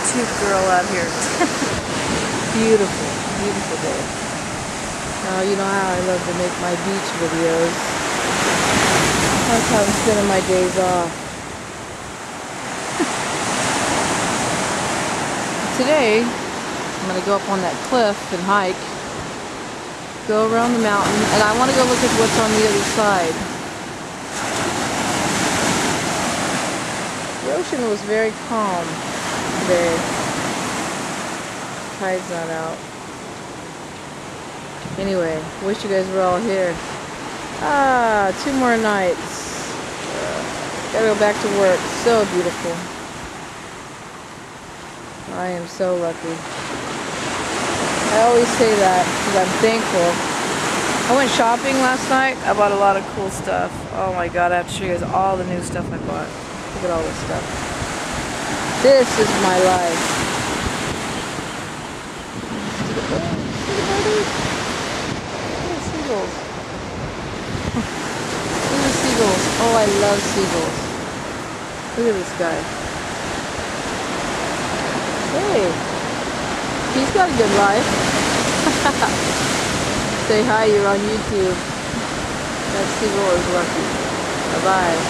YouTube girl out here. Beautiful, beautiful day. Now you know how I love to make my beach videos. That's how I'm spending my days off. Today, I'm going to go up on that cliff and hike, go around the mountain, and I want to go look at what's on the other side. The ocean was very calm today. Tide's not out. Anyway, wish you guys were all here. 2 more nights. Gotta go back to work. So beautiful. I am so lucky. I always say that because I'm thankful. I went shopping last night. I bought a lot of cool stuff. Oh my god, I have to show you guys all the new stuff I bought. Look at all this stuff. This is my life. Seagulls. Look at the seagulls. Oh, I love seagulls. Look at this guy. Hey, he's got a good life. Say hi, you're on YouTube. That seagull is lucky. Bye-bye.